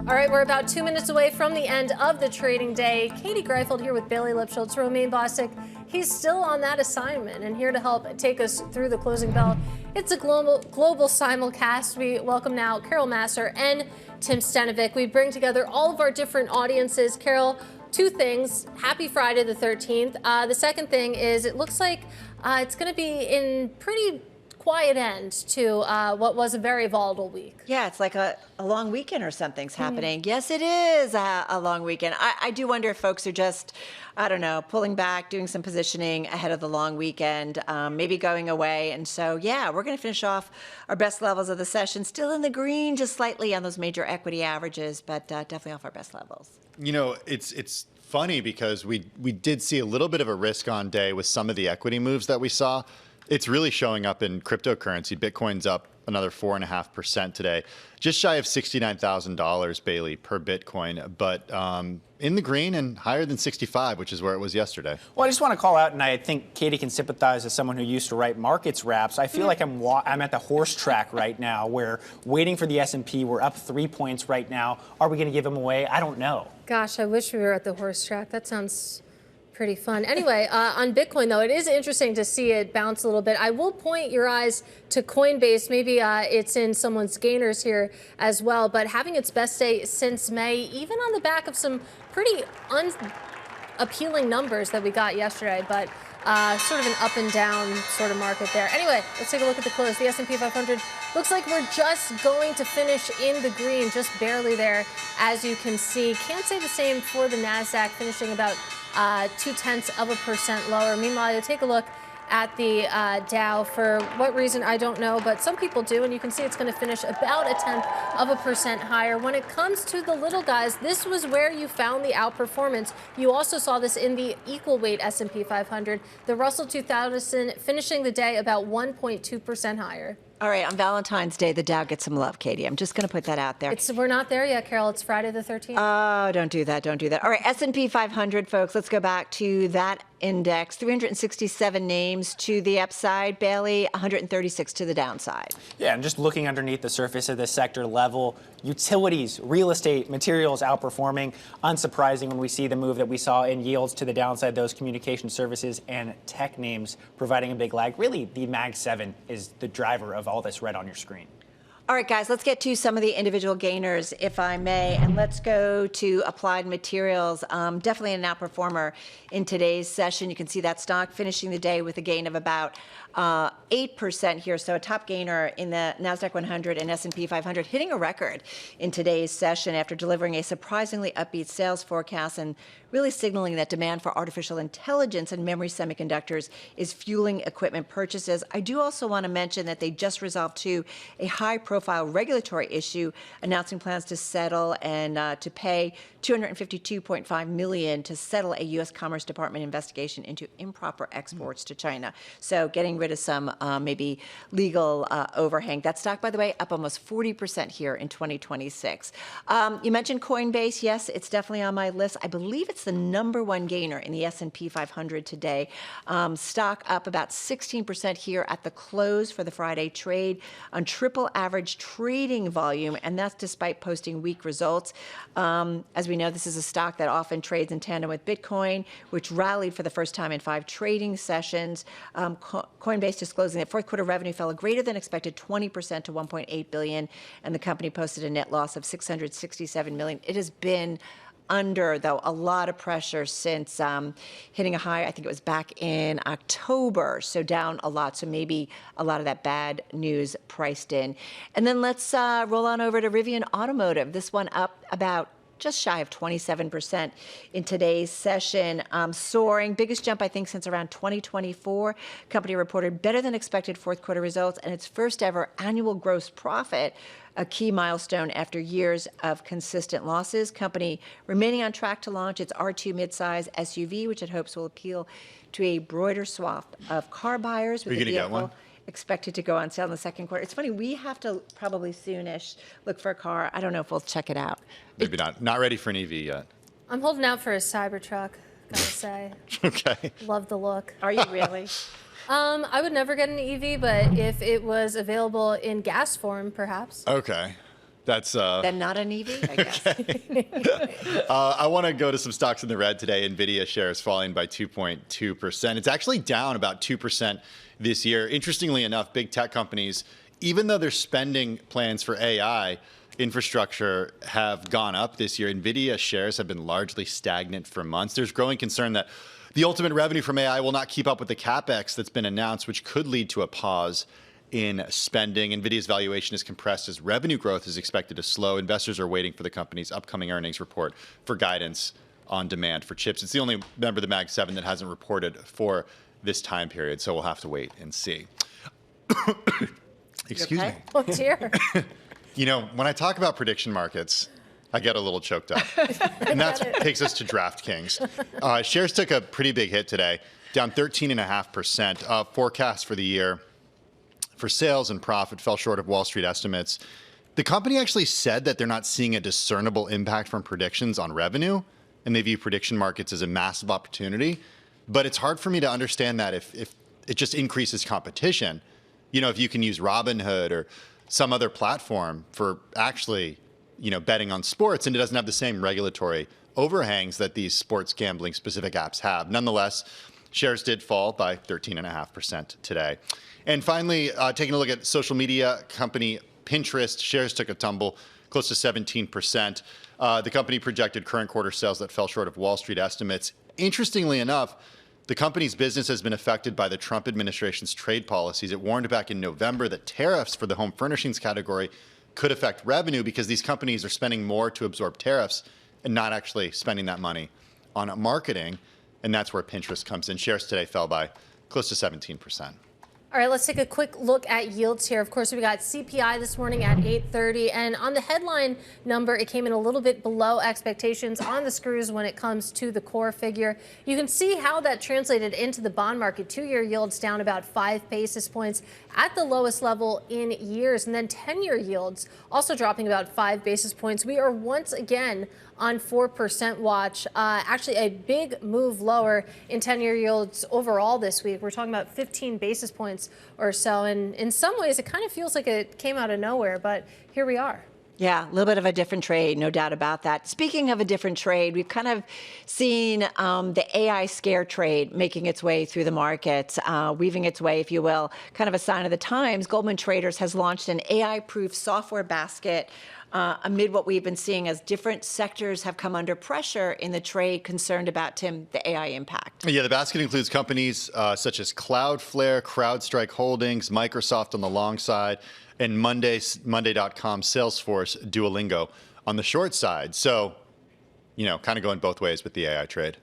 All right, we're about 2 minutes away from the end of the trading day. Katie Greifeld here with Bailey Lipschultz, Romaine Bostic. He's still on that assignment and here to help take us through the closing bell. It's a global simulcast. We welcome now Carol Massar and Tim Stenovec. We bring together all of our different audiences. Carol, two things. Happy Friday the 13th. The second thing is it looks like it's going to be in pretty quiet end to what was a very volatile week. Yeah, it's like a long weekend or something's happening. Yes, it is a long weekend. I do wonder if folks are just, I don't know, pulling back, doing some positioning ahead of the long weekend, maybe going away. And so, yeah, we're going to finish off our best levels of the session, still in the green, just slightly on those major equity averages, but definitely off our best levels. You know, it's funny because we did see a little bit of a risk on day with some of the equity moves that we saw. It's really showing up in cryptocurrency. Bitcoin's up another 4.5% today, just shy of $69,000, Bailey, per Bitcoin, but in the green and higher than 65, which is where it was yesterday. Well, I just want to call out, and I think Katie can sympathize as someone who used to write markets raps. I feel like I'm at the horse track right now, where waiting for the S&P. We're up 3 points right now. Are we going to give them away? I don't know. Gosh, I wish we were at the horse track. That sounds pretty fun. Anyway, on Bitcoin, though, it is interesting to see it bounce a little bit. I will point your eyes to Coinbase. Maybe it's in someone's gainers here as well, but having its best day since May, even on the back of some pretty unappealing numbers that we got yesterday, but sort of an up and down sort of market there. Anyway, let's take a look at the close. The S&P 500 looks like we're just going to finish in the green, just barely there, as you can see. Can't say the same for the NASDAQ, finishing about 0.2% lower. Meanwhile, you take a look at the Dow. For what reason, I don't know, but some people do, and you can see it's going to finish about 0.1% higher. When it comes to the little guys, this was where you found the outperformance. You also saw this in the equal weight S&P 500. The Russell 2000 finishing the day about 1.2% higher. All right, on Valentine's Day, the Dow gets some love, Katie. I'm just going to put that out there. We're not there yet, Carol. It's Friday the 13th. Oh, don't do that. Don't do that. All right, S&P 500, folks. Let's go back to that index. 367 names to the upside, Bailey, 136 to the downside. Yeah, and just looking underneath the surface of the sector level, utilities, real estate, materials outperforming. Unsurprising when we see the move that we saw in yields to the downside, those communication services and tech names providing a big lag. Really, the Mag 7 is the driver of all this red on your screen. All right, guys, let's get to some of the individual gainers, if I may, and let's go to Applied Materials. Definitely an outperformer in today's session. You can see that stock finishing the day with a gain of about 8% here, so a top gainer in the NASDAQ 100 and S&P 500, hitting a record in today's session after delivering a surprisingly upbeat sales forecast and really signaling that demand for artificial intelligence and memory semiconductors is fueling equipment purchases. I do also want to mention that they just resolved, too, a high-profile regulatory issue, announcing plans to settle and to pay $252.5 million to settle a U.S. Commerce Department investigation into improper exports to China. So getting rid of some maybe legal overhang. That stock, by the way, up almost 40% here in 2026. You mentioned Coinbase. Yes, it's definitely on my list. I believe it's the #1 gainer in the S&P 500 today. Stock up about 16% here at the close for the Friday trade on triple average trading volume, and that's despite posting weak results. As we know, this is a stock that often trades in tandem with Bitcoin, which rallied for the first time in 5 trading sessions. Coinbase disclosing that fourth quarter revenue fell a greater than expected 20% to $1.8 billion, and the company posted a net loss of $667 million. It has been under, though, a lot of pressure since hitting a high. I think it was back in October, so down a lot. So maybe a lot of that bad news priced in. And then let's roll on over to Rivian Automotive. This one up about just shy of 27% in today's session, soaring. Biggest jump, I think, since around 2024. Company reported better than expected fourth quarter results and its first ever annual gross profit, a key milestone after years of consistent losses. Company remaining on track to launch its R2 midsize SUV, which it hopes will appeal to a broader swath of car buyers. Are you going to get one? Expected to go on sale in the second quarter. It's funny, we have to probably soonish look for a car. I don't know if we'll check it out. Maybe not. Not ready for an EV yet. I'm holding out for a Cybertruck, gotta say. Okay. Love the look. Are you really? I would never get an EV, but if it was available in gas form, perhaps. Okay. That's Then not an EV, I guess. I want to go to some stocks in the red today. Nvidia shares falling by 2.2%. It's actually down about 2% this year. Interestingly enough, big tech companies, even though their spending plans for AI infrastructure have gone up this year, Nvidia shares have been largely stagnant for months. There's growing concern that the ultimate revenue from AI will not keep up with the capex that's been announced, which could lead to a pause in spending. Nvidia's valuation is compressed as revenue growth is expected to slow. Investors are waiting for the company's upcoming earnings report for guidance on demand for chips. It's the only member of the Mag 7 that hasn't reported for this time period, so we'll have to wait and see. Excuse me. Oh, dear. You know, when I talk about prediction markets, I get a little choked up. And that takes us to DraftKings. Shares took a pretty big hit today, down 13.5%. Forecast for the year for sales and profit fell short of Wall Street estimates. The company actually said that they're not seeing a discernible impact from predictions on revenue, and they view prediction markets as a massive opportunity. But it's hard for me to understand that if it just increases competition. You know, if you can use Robinhood or some other platform for actually, betting on sports, and it doesn't have the same regulatory overhangs that these sports gambling specific apps have. Nonetheless, shares did fall by 13.5% today. And finally, taking a look at social media company Pinterest, shares took a tumble close to 17%. The company projected current quarter sales that fell short of Wall Street estimates. Interestingly enough, the company's business has been affected by the Trump administration's trade policies. It warned back in November that tariffs for the home furnishings category could affect revenue because these companies are spending more to absorb tariffs and not actually spending that money on marketing. And that's where Pinterest comes in. Shares today fell by close to 17%. All right, let's take a quick look at yields here. Of course, we got CPI this morning at 8:30, and on the headline number, it came in a little bit below expectations on the screws when it comes to the core figure. You can see how that translated into the bond market. 2-year yields down about 5 basis points at the lowest level in years, and then 10-year yields also dropping about 5 basis points. We are once again on 4% watch. Actually, a big move lower in 10-year yields overall this week. We're talking about 15 basis points or so. And in some ways, it kind of feels like it came out of nowhere, but here we are. Yeah, a little bit of a different trade, no doubt about that. Speaking of a different trade, we've kind of seen the AI scare trade making its way through the markets, weaving its way, if you will, kind of a sign of the times. Goldman Traders has launched an AI-proof software basket amid what we've been seeing as different sectors have come under pressure in the trade, concerned about, Tim, the AI impact. Yeah, the basket includes companies such as Cloudflare, CrowdStrike Holdings, Microsoft on the long side, and Monday.com, Salesforce, Duolingo on the short side. So, kind of going both ways with the AI trade.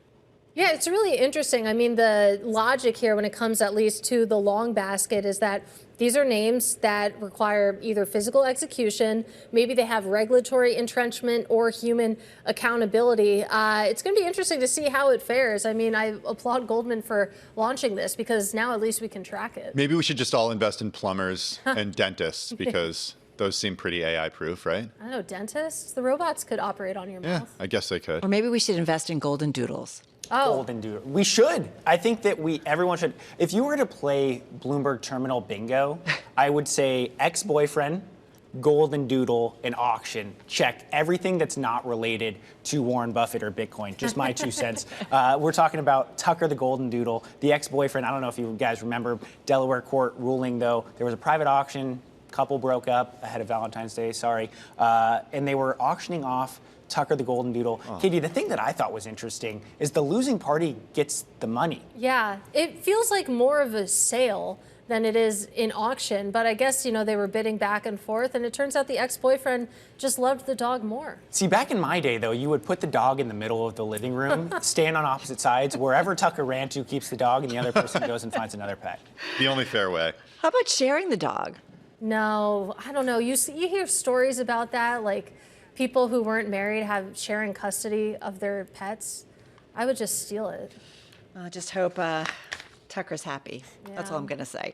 Yeah, it's really interesting. I mean, the logic here when it comes at least to the long basket is that these are names that require either physical execution, maybe they have regulatory entrenchment or human accountability. It's going to be interesting to see how it fares. I mean, I applaud Goldman for launching this because now at least we can track it. Maybe we should just all invest in plumbers and dentists because those seem pretty AI-proof, right? I don't know, dentists? The robots could operate on your mouth. I guess they could. Or maybe we should invest in golden doodles. Oh. Golden Doodle. We should. I think that everyone should. If you were to play Bloomberg Terminal Bingo, I would say ex-boyfriend, Golden Doodle, and auction. Check everything that's not related to Warren Buffett or Bitcoin. Just my 2 cents. We're talking about Tucker the Golden Doodle, the ex-boyfriend. I don't know if you guys remember Delaware court ruling, though. There was a private auction. Couple broke up ahead of Valentine's Day, and they were auctioning off Tucker the Golden Doodle. Oh. Katie, the thing that I thought was interesting is the losing party gets the money. Yeah, it feels like more of a sale than it is in auction, but I guess, they were bidding back and forth, and it turns out the ex-boyfriend just loved the dog more. See, back in my day, though, you would put the dog in the middle of the living room, stand on opposite sides. Wherever Tucker ran to keeps the dog, and the other person goes and finds another pet. The only fair way. How about sharing the dog? No, I don't know. You hear stories about that, like people who weren't married sharing custody of their pets. I would just steal it. I just hope Tucker's happy. Yeah. That's all I'm going to say.